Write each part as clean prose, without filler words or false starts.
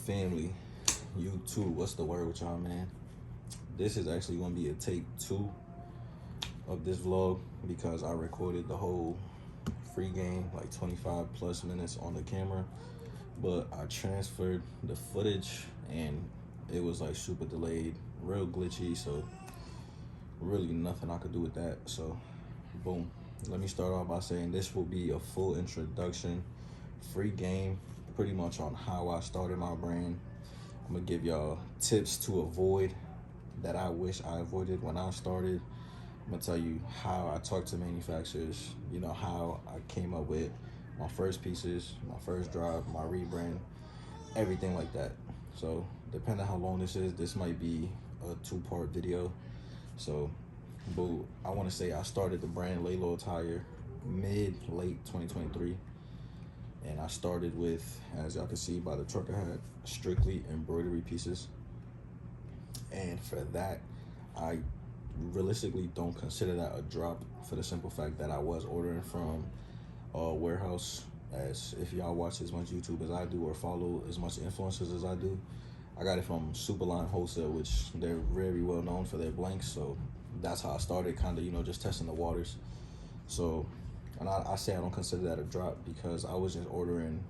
family, YouTube, what's the word with y'all, man? This is actually gonna be a take 2 of this vlog because I recorded the whole free game, like 25 plus minutes on the camera, but I transferred the footage and it was like super delayed, real glitchy, so really nothing I could do with that. So boom, let me start off by saying this will be a full introduction, free game, pretty much on how I started my brand. I'm gonna give y'all tips to avoid that I wish I avoided when I started. I'm gonna tell you how I talk to manufacturers, you know, how I came up with my first pieces, my first drop, my rebrand, everything like that. So depending on how long this might be a 2-part video. So, but I wanna say I started the brand LayLowAttire late 2023. And I started with, as y'all can see by the trucker hat, strictly embroidery pieces. And for that, I realistically don't consider that a drop for the simple fact that I was ordering from a warehouse. As if y'all watch as much YouTube as I do or follow as much influencers as I do, I got it from Superline Wholesale, which they're very well known for their blanks. So that's how I started, kind of, you know, just testing the waters. So, and I say I don't consider that a drop because I was just ordering,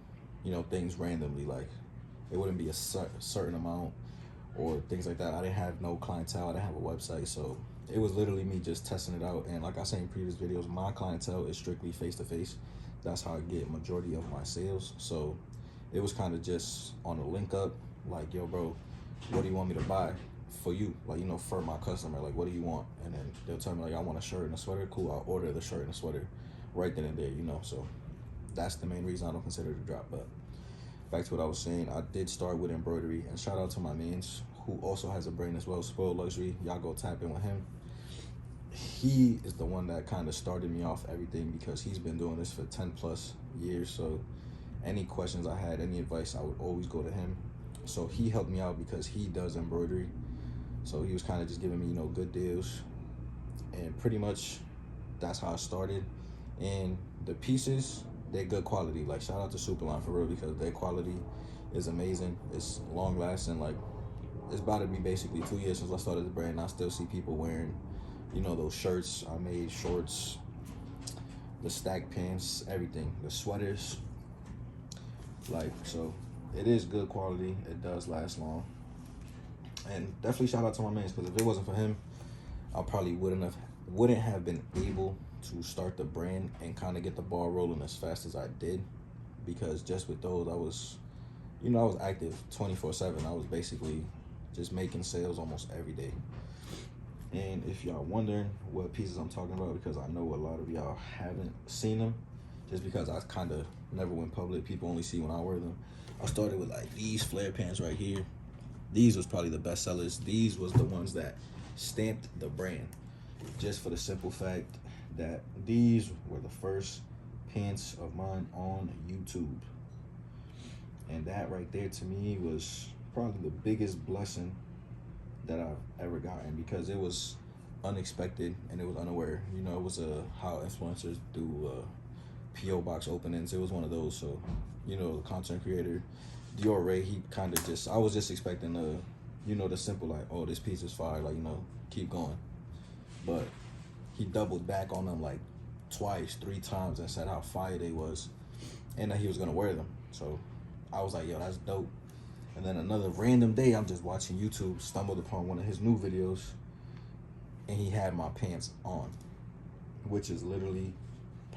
you know, things randomly. Like it wouldn't be a certain amount or things like that. I didn't have no clientele, I didn't have a website, so it was literally me just testing it out. And like I said in previous videos, my clientele is strictly face-to-face. That's how I get majority of my sales. So it was kind of just on a link up, like, yo bro, what do you want me to buy for you? Like, you know, for my customer, like, what do you want? And then they'll tell me like, I want a shirt and a sweater. Cool, I'll order the shirt and a sweater right then and there, you know. So that's the main reason I don't consider it a drop. But back to what I was saying, I did start with embroidery, and shout out to my mans who also has a brand as well, Spoiled Luxury. Y'all go tap in with him. He is the one that kind of started me off everything because he's been doing this for 10 plus years. So any questions I had, any advice, I would always go to him. So he helped me out because he does embroidery. So he was kind of just giving me, you know, good deals. And pretty much that's how I started. And the pieces, they're good quality. Like, shout out to Superline for real, because their quality is amazing. It's long lasting. Like, it's about to be basically 2 years since I started the brand, and I still see people wearing, you know, those shirts I made, shorts, the stack pants, everything, the sweaters. Like, so it is good quality. It does last long. And definitely shout out to my man, because if it wasn't for him, I probably wouldn't have been able to start the brand and kind of get the ball rolling as fast as I did. Because just with those, I was, you know, I was active 24/7. I was basically just making sales almost every day. And if y'all wondering what pieces I'm talking about, because I know a lot of y'all haven't seen them, just because I kind of never went public, people only see when I wear them. I started with like these flare pants right here. These was probably the best sellers. These was the ones that stamped the brand, just for the simple fact that these were the first pants of mine on YouTube. And that right there to me was probably the biggest blessing that I've ever gotten, because it was unexpected and it was unaware. You know, it was how influencers do PO box openings. It was one of those. So, you know, the content creator Dior Ray, he kind of just, I was just expecting the, you know, the simple like, oh, this piece is fire, like, you know, keep going. But he doubled back on them like twice, 3 times, and said how fire they was, and that he was gonna wear them. So I was like, yo, that's dope. And then another random day, I'm just watching YouTube, stumbled upon one of his new videos, and he had my pants on, which is literally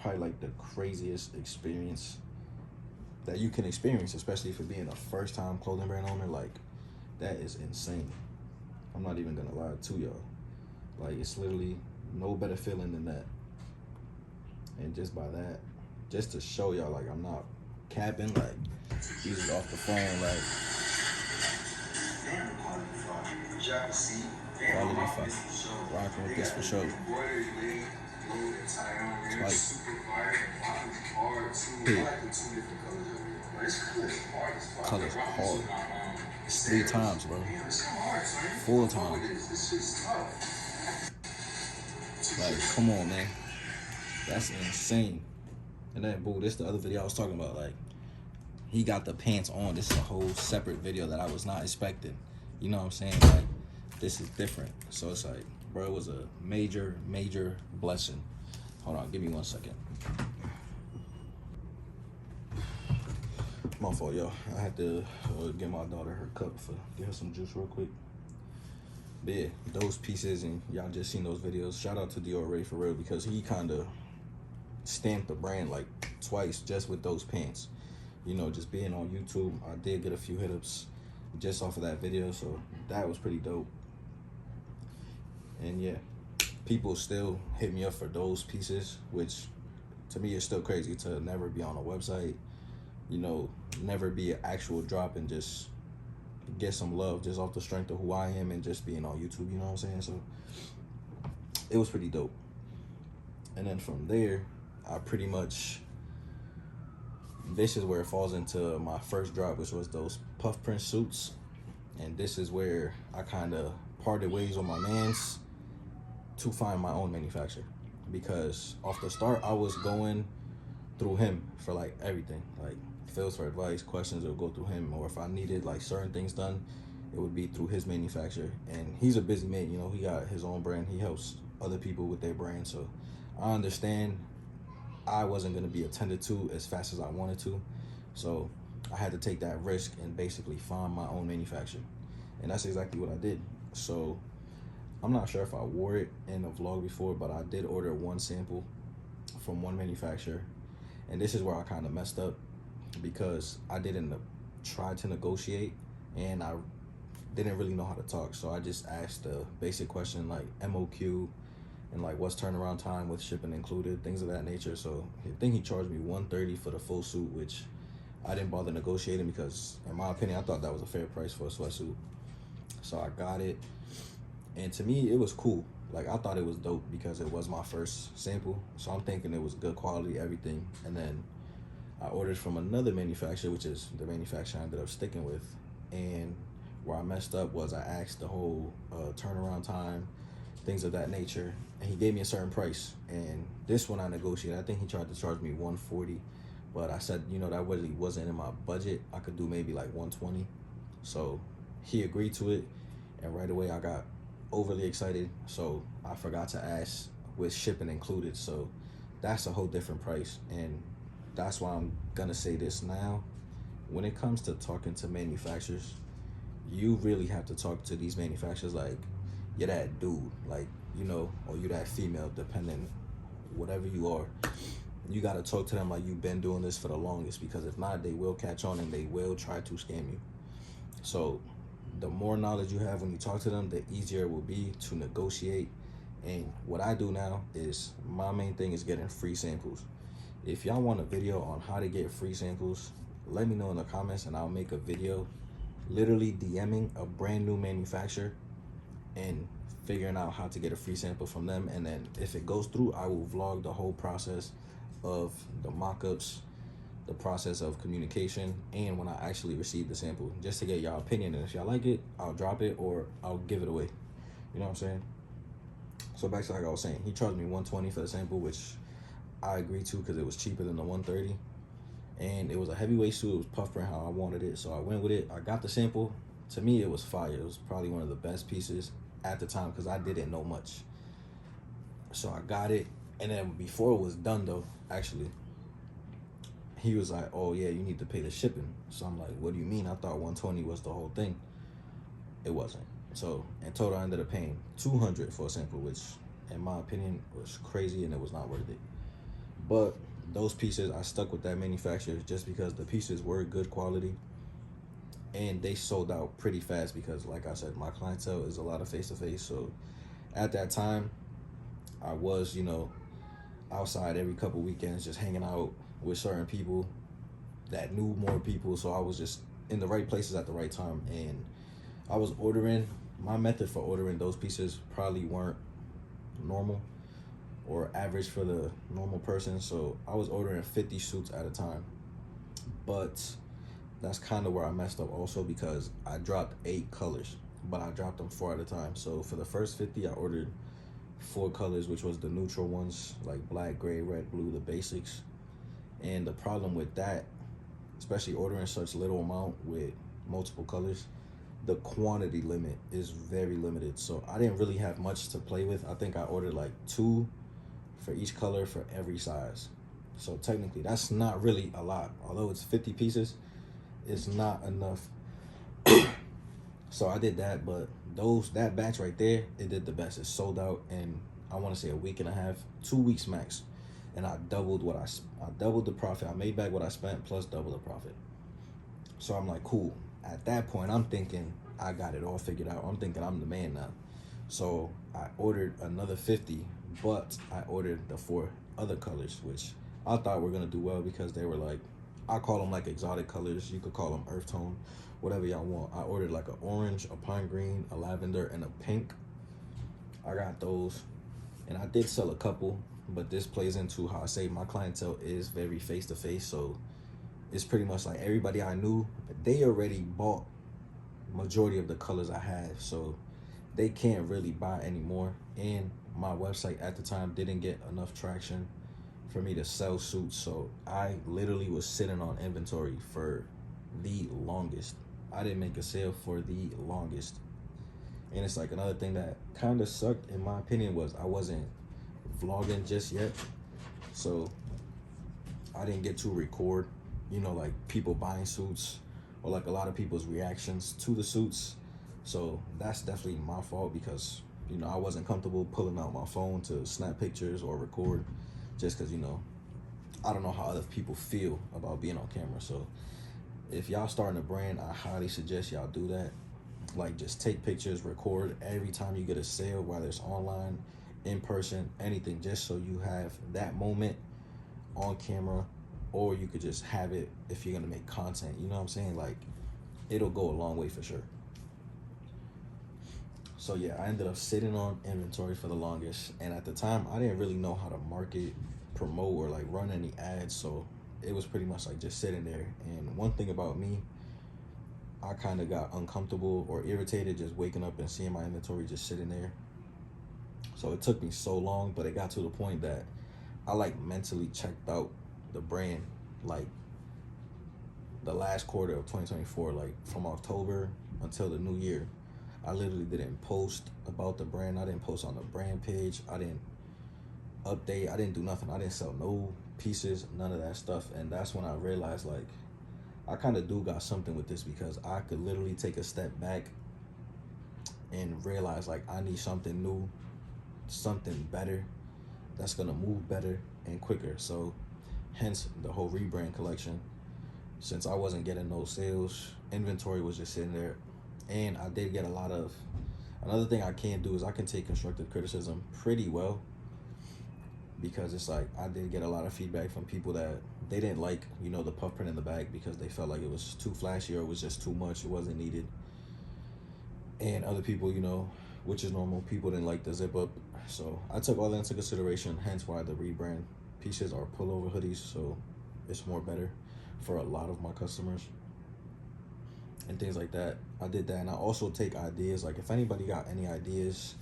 probably like the craziest experience that you can experience, especially for being a first-time clothing brand owner. Like, that is insane. I'm not even gonna lie to y'all. Like, it's literally no better feeling than that. And just by that, just to show y'all, like, I'm not capping, like, these is off the phone, like, quality fuck, rocking with this for sure. Twice. Color's hard. It's 3 times, bro. 4 times. Like, come on, man. That's insane. And then, boo, this the other video I was talking about. Like, he got the pants on. This is a whole separate video that I was not expecting. You know what I'm saying? Like, this is different. So it's like, bro, it was a major blessing. Hold on, give me 1 second. My fault, y'all. I had to get my daughter her cup for get her some juice real quick. But yeah, those pieces, and y'all just seen those videos. Shout out to Dior Ray for real, because he kind of stamped the brand like twice just with those pants. You know, just being on YouTube, I did get a few hit-ups just off of that video, so that was pretty dope. And yeah, people still hit me up for those pieces, which to me is still crazy to never be on a website, you know, never be an actual drop and just get some love just off the strength of who I am and just being on YouTube, you know what I'm saying? So it was pretty dope. And then from there, I pretty much, this is where it falls into my first drop, which was those puff print suits. And this is where I kind of parted ways with my mans to find my own manufacturer, because off the start I was going through him for like everything, like fills for advice, questions, it would go through him, or if I needed like certain things done, it would be through his manufacturer. And he's a busy man, you know, he got his own brand, he helps other people with their brand, so I understand I wasn't going to be attended to as fast as I wanted to, so I had to take that risk and basically find my own manufacturer, and that's exactly what I did. So I'm not sure if I wore it in a vlog before, but I did order one sample from one manufacturer, and this is where I kind of messed up, because I didn't try to negotiate and I didn't really know how to talk. So I just asked a basic question like MOQ and like what's turnaround time with shipping included, things of that nature. So I think he charged me $130 for the full suit, which I didn't bother negotiating because in my opinion I thought that was a fair price for a sweatsuit. So I got it, and to me it was cool. Like, I thought it was dope because it was my first sample, so I'm thinking it was good quality, everything. And then I ordered from another manufacturer, which is the manufacturer I ended up sticking with. And where I messed up was I asked the whole turnaround time, things of that nature, and he gave me a certain price. And this one I negotiated. I think he tried to charge me $140, but I said, you know, that really wasn't in my budget. I could do maybe like $120. So he agreed to it, and right away I got overly excited, so I forgot to ask with shipping included. So that's a whole different price, and that's why I'm gonna say this now. When it comes to talking to manufacturers, you really have to talk to these manufacturers like you're that dude, like, you know, or you're that female, depending whatever you are. You gotta talk to them like you've been doing this for the longest, because if not, they will catch on and they will try to scam you. So the more knowledge you have when you talk to them, the easier it will be to negotiate. And what I do now is, my main thing is getting free samples. If y'all want a video on how to get free samples, let me know in the comments and I'll make a video literally DMing a brand new manufacturer and figuring out how to get a free sample from them. And then if it goes through, I will vlog the whole process of the mock-ups, the process of communication, and when I actually receive the sample, just to get y'all opinion. And if y'all like it, I'll drop it or I'll give it away. You know what I'm saying? So back to like I was saying, he charged me $120 for the sample, which I agreed to because it was cheaper than the $130. And it was a heavyweight suit. It was puff print how I wanted it, so I went with it. I got the sample. To me, it was fire. It was probably one of the best pieces at the time because I didn't know much. So I got it, and then before it was done though, actually, he was like, oh yeah, you need to pay the shipping. So I'm like, what do you mean? I thought $120 was the whole thing. It wasn't. So in total, I ended up paying $200 for a sample, which in my opinion was crazy and it was not worth it. But those pieces, I stuck with that manufacturer just because the pieces were good quality and they sold out pretty fast because, like I said, my clientele is a lot of face-to-face. So at that time, I was, you know, outside every couple weekends just hanging out with certain people that knew more people. So I was just in the right places at the right time, and I was ordering. My method for ordering those pieces probably weren't normal or average for the normal person, so I was ordering 50 suits at a time. But that's kind of where I messed up also, because I dropped 8 colors, but I dropped them 4 at a time. So for the first 50, I ordered 4 colors, which was the neutral ones, like black, gray, red, blue, the basics. And the problem with that especially ordering such little amount with multiple colors, the quantity limit is very limited. So I didn't really have much to play with. I think I ordered like 2 for each color for every size. So technically that's not really a lot. Although it's 50 pieces, it's not enough. So I did that, but that batch right there, it did the best. It sold out in, I want to say, a week and a half, 2 weeks max. And I doubled the profit. I made back what I spent plus double the profit. So I'm like, cool. At that point, I'm thinking I got it all figured out. I'm thinking I'm the man now. So I ordered another 50, but I ordered the 4 other colors, which I thought were gonna do well because they were like, I call them like exotic colors. You could call them earth tone, whatever y'all want. I ordered like an orange, a pine green, a lavender, and a pink. I got those, and I did sell a couple, but this plays into how I say my clientele is very face-to-face. So it's pretty much like everybody I knew, they already bought majority of the colors I have, so they can't really buy anymore. And my website at the time didn't get enough traction for me to sell suits, so I literally was sitting on inventory for the longest. I didn't make a sale for the longest. And it's like another thing that kind of sucked in my opinion was I wasn't vlogging just yet, so I didn't get to record, you know, like people buying suits or like a lot of people's reactions to the suits. So that's definitely my fault because, you know, I wasn't comfortable pulling out my phone to snap pictures or record just because, you know, I don't know how other people feel about being on camera. So if y'all starting a brand, I highly suggest y'all do that. Like, just take pictures, record every time you get a sale, whether it's online, in person, anything, just so you have that moment on camera, or you could just have it if you're gonna make content, you know what I'm saying? Like, it'll go a long way for sure. So yeah, I ended up sitting on inventory for the longest, and at the time I didn't really know how to market, promote, or like run any ads, so it was pretty much like just sitting there. And one thing about me, I kind of got uncomfortable or irritated just waking up and seeing my inventory just sitting there. So it took me so long, but it got to the point that I like mentally checked out the brand, like the last quarter of 2024, like from October until the new year. I literally didn't post about the brand. I didn't post on the brand page. I didn't update. I didn't do nothing. I didn't sell no pieces, none of that stuff. And that's when I realized, like, I kind of do got something with this because I could literally take a step back and realize, like, I need something new, something better that's gonna move better and quicker. So hence the whole rebrand collection. Since I wasn't getting no sales, inventory was just sitting there. And I did get a lot of, another thing I can do is I can take constructive criticism pretty well, because it's like I did get a lot of feedback from people that they didn't like, you know, the puff print in the back because they felt like it was too flashy or it was just too much, it wasn't needed. And other people, you know, which is normal, people didn't like the zip up. So I took all that into consideration, hence why the rebrand pieces are pullover hoodies, so it's more better for a lot of my customers and things like that. I did that, and I also take ideas. Like, if anybody got any ideas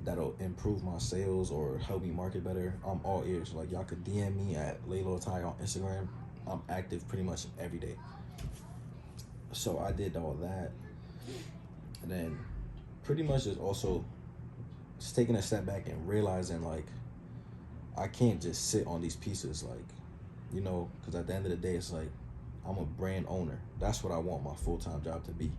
that'll improve my sales or help me market better, I'm all ears. Like, y'all could DM me at LayLowAttire on Instagram. I'm active pretty much every day. So I did all that, and then pretty much just taking a step back and realizing, like, I can't just sit on these pieces, like, you know, because at the end of the day, it's like, I'm a brand owner. That's what I want my full-time job to be.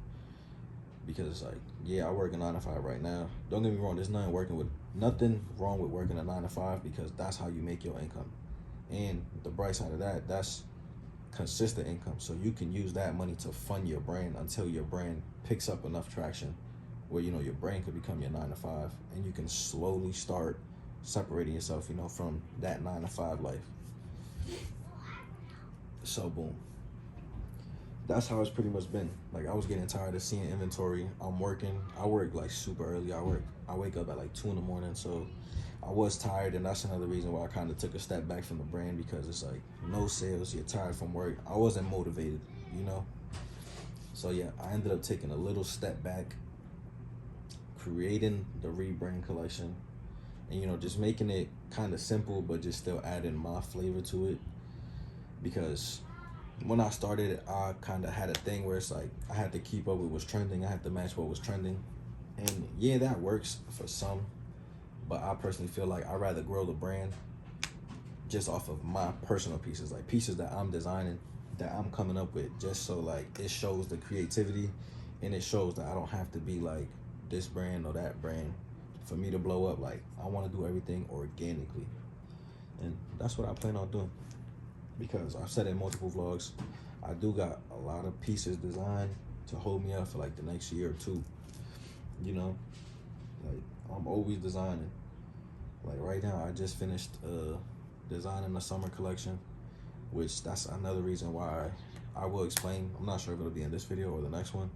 Because it's like, yeah, I work a 9 to 5 right now. Don't get me wrong, there's nothing wrong with working a 9 to 5, because that's how you make your income. And the bright side of that, that's consistent income. So you can use that money to fund your brand until your brand picks up enough traction where, you know, your brand could become your 9 to 5, and you can slowly start separating yourself, you know, from that 9 to 5 life. So boom, that's how it's pretty much been. Like, I was getting tired of seeing inventory. I work like super early. I wake up at like 2 in the morning, so I was tired, and that's another reason why I kind of took a step back from the brand, because it's like no sales, you're tired from work. I wasn't motivated, you know. So yeah, I ended up taking a little step back, creating the rebrand collection, and, you know, just making it kind of simple, but just still adding my flavor to it, because when I started, I kind of had a thing where it's like I had to keep up with what's trending. I had to match what was trending, and yeah, that works for some. But I personally feel like I'd rather grow the brand just off of my personal pieces, like pieces that I'm designing, that I'm coming up with, just so like it shows the creativity, and it shows that I don't have to be like this brand or that brand for me to blow up. Like I want to do everything organically, and that's what I plan on doing. Because I've said in multiple vlogs, I do got a lot of pieces designed to hold me up for like the next year or two. You know, like I'm always designing. Like right now, I just finished designing the summer collection, which that's another reason why I will explain. I'm not sure if it'll be in this video or the next one,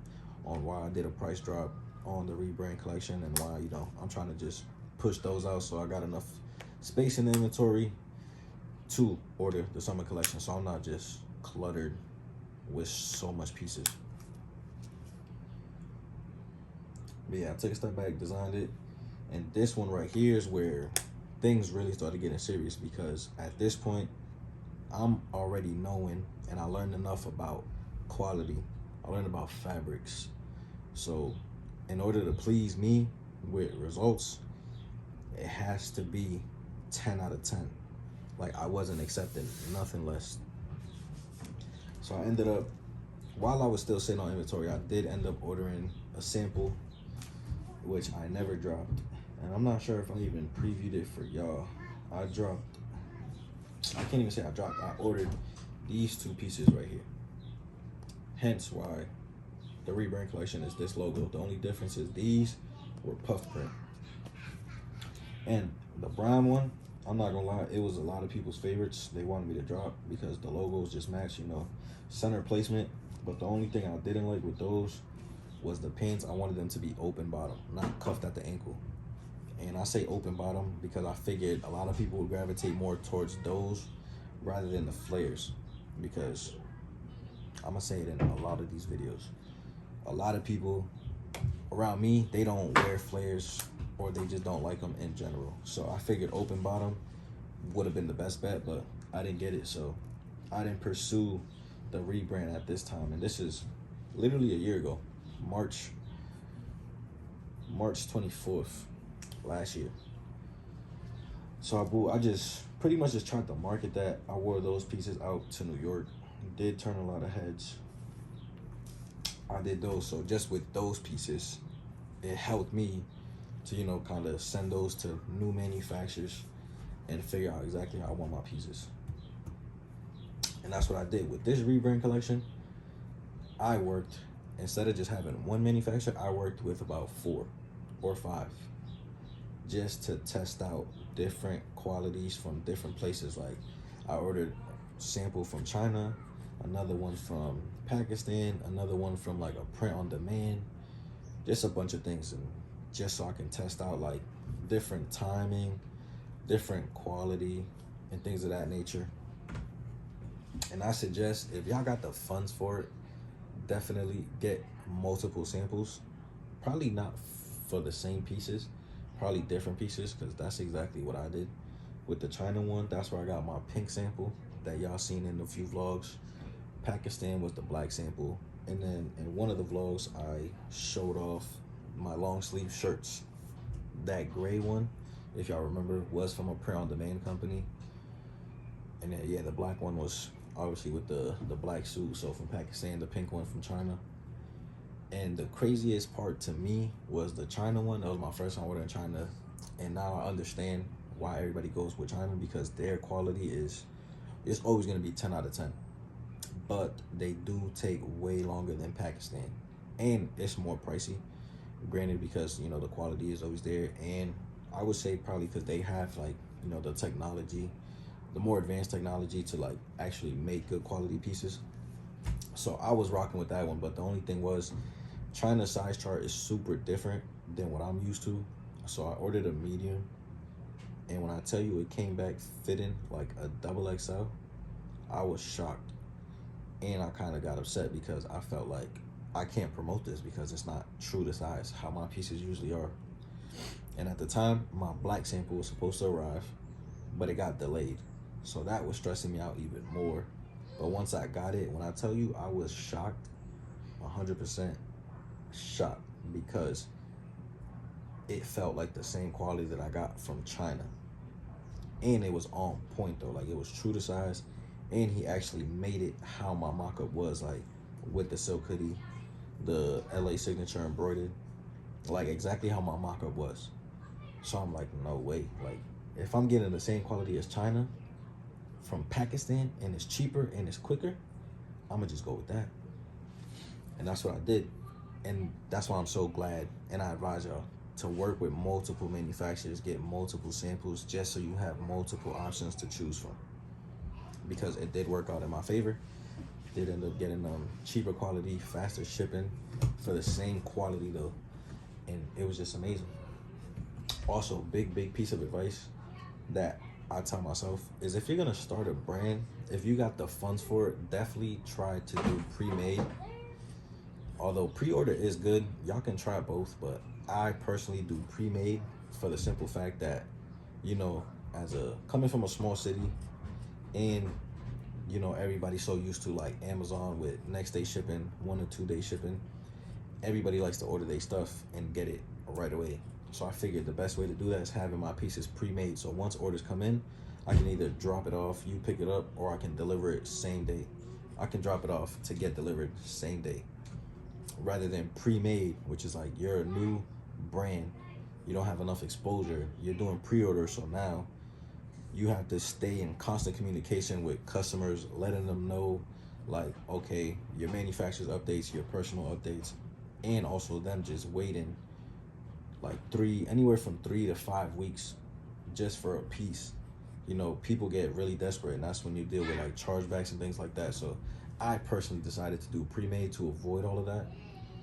on why I did a price drop on the rebrand collection and why, you know, I'm trying to just push those out so I got enough space in the inventory to order the summer collection, so I'm not just cluttered with so much pieces. But yeah, I took a step back, designed it, and this one right here is where things really started getting serious, because at this point I'm already knowing, and I learned enough about quality. I learned about fabrics. So in order to please me with results, it has to be 10 out of 10. Like I wasn't accepting nothing less. So I ended up, while I was still sitting on inventory, I did end up ordering a sample, which I never dropped. And I'm not sure if I even previewed it for y'all. I can't even say I dropped. I ordered these two pieces right here. Hence why the rebrand collection is this logo. The only difference is these were puff print. And the brown one, I'm not gonna lie, it was a lot of people's favorites. They wanted me to drop because the logos just match, you know, center placement. But the only thing I didn't like with those was the pants. I wanted them to be open bottom, not cuffed at the ankle. And I say open bottom because I figured a lot of people would gravitate more towards those rather than the flares. Because I'm gonna say it in a lot of these videos, a lot of people around me, they don't wear flares, or they just don't like them in general. So I figured open bottom would have been the best bet, but I didn't get it, so I didn't pursue the rebrand at this time. And this is literally a year ago, March 24th last year. So I just pretty much just tried to market that. I wore those pieces out to New York, did turn a lot of heads. I did those, so just with those pieces, it helped me to, you know, kind of send those to new manufacturers and figure out exactly how I want my pieces. And that's what I did with this rebrand collection. I worked, instead of just having one manufacturer, I worked with about 4 or 5 just to test out different qualities from different places. Like I ordered a sample from China, another one from Pakistan, another one from like a print on demand, just a bunch of things, and just so I can test out like different timing, different quality, and things of that nature. And I suggest, if y'all got the funds for it, definitely get multiple samples. Probably not for the same pieces, probably different pieces, because that's exactly what I did with the China one. That's where I got my pink sample that y'all seen in a few vlogs. Pakistan was the black sample, and then in one of the vlogs I showed off my long sleeve shirts. That gray one, if y'all remember, was from a print on demand company, and then yeah, the black one was obviously with the black suit, so from Pakistan. The pink one from China. And the craziest part to me was the China one. That was my first time ordering China, and now I understand why everybody goes with China, because their quality is, it's always going to be 10 out of 10. But they do take way longer than Pakistan, and it's more pricey, granted, because, you know, the quality is always there. And I would say probably because they have, like, you know, the technology, the more advanced technology to like actually make good quality pieces. So I was rocking with that one, but the only thing was China's size chart is super different than what I'm used to. So I ordered a medium, and when I tell you it came back fitting like a XXL, I was shocked. And I kind of got upset because I felt like I can't promote this because it's not true to size, how my pieces usually are. And at the time, my black sample was supposed to arrive, but it got delayed. So that was stressing me out even more. But once I got it, when I tell you, I was shocked, 100% shocked, because it felt like the same quality that I got from China. And it was on point though, like it was true to size. And he actually made it how my mock-up was, like with the silk hoodie, the LA signature embroidered, like exactly how my mock-up was. So I'm like, no way. Like, if I'm getting the same quality as China from Pakistan and it's cheaper and it's quicker, I'm gonna just go with that. And that's what I did. And that's why I'm so glad. And I advise y'all to work with multiple manufacturers, get multiple samples, just so you have multiple options to choose from. Because it did work out in my favor. Did end up getting cheaper quality, faster shipping for the same quality though. And it was just amazing. Also, big piece of advice that I tell myself is, if you're gonna start a brand, if you got the funds for it, definitely try to do pre-made. Although pre-order is good, y'all can try both, but I personally do pre-made for the simple fact that, you know, coming from a small city, and you know, everybody's so used to like Amazon with next day shipping, 1 or 2 day shipping. Everybody likes to order their stuff and get it right away. So I figured the best way to do that is having my pieces pre-made. So once orders come in, I can either drop it off, you pick it up, or I can deliver it same day. I can drop it off to get delivered same day, rather than pre-made, which is like you're a new brand, you don't have enough exposure, you're doing pre-order. So now you have to stay in constant communication with customers, letting them know, like, okay, your manufacturer's updates, your personal updates, and also them just waiting like anywhere from 3 to 5 weeks just for a piece. You know, people get really desperate, and that's when you deal with like chargebacks and things like that. So I personally decided to do pre-made to avoid all of that,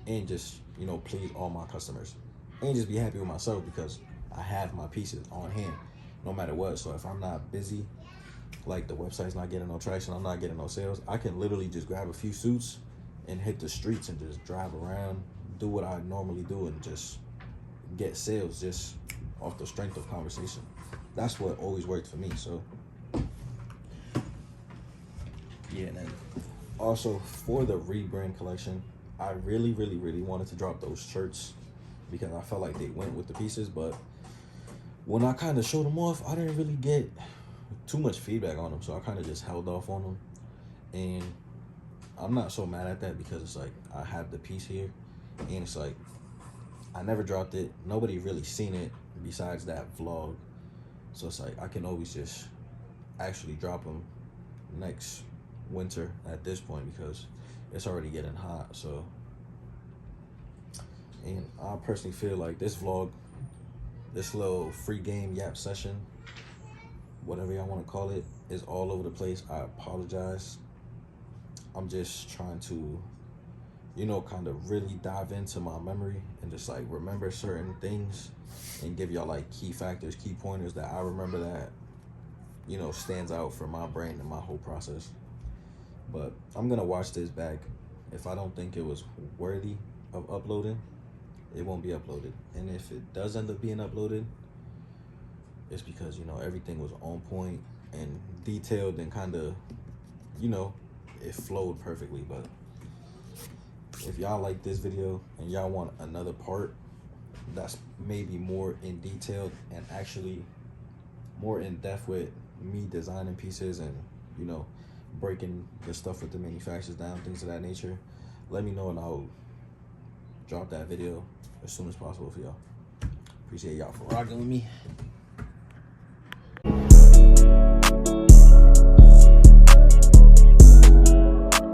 and just, you know, please all my customers, and just be happy with myself because I have my pieces on hand no matter what. So if I'm not busy, like the website's not getting no traction, I'm not getting no sales, I can literally just grab a few suits and hit the streets and just drive around, do what I normally do, and just get sales just off the strength of conversation. That's what always worked for me. So yeah. And then also for the rebrand collection, I really wanted to drop those shirts because I felt like they went with the pieces, but when I kind of showed them off, I didn't really get too much feedback on them, so I kind of just held off on them. And I'm not so mad at that, because it's like I have the piece here, and it's like I never dropped it, nobody really seen it besides that vlog. So it's like I can always just actually drop them next winter at this point, because it's already getting hot. So, and I personally feel like this vlog, this little free game yap session, whatever y'all want to call it, is all over the place. I apologize. I'm just trying to, you know, kind of really dive into my memory and just like remember certain things and give y'all like key factors, key pointers that I remember that, you know, stands out for my brain and my whole process. But I'm gonna watch this back. If I don't think it was worthy of uploading, it won't be uploaded. And if it does end up being uploaded, it's because, you know, everything was on point and detailed and kind of, you know, it flowed perfectly. But if y'all like this video and y'all want another part that's maybe more in detail and actually more in depth with me designing pieces and, you know, breaking the stuff with the manufacturers down, things of that nature, let me know and I'll drop that video as soon as possible for y'all. Appreciate y'all for rocking with me.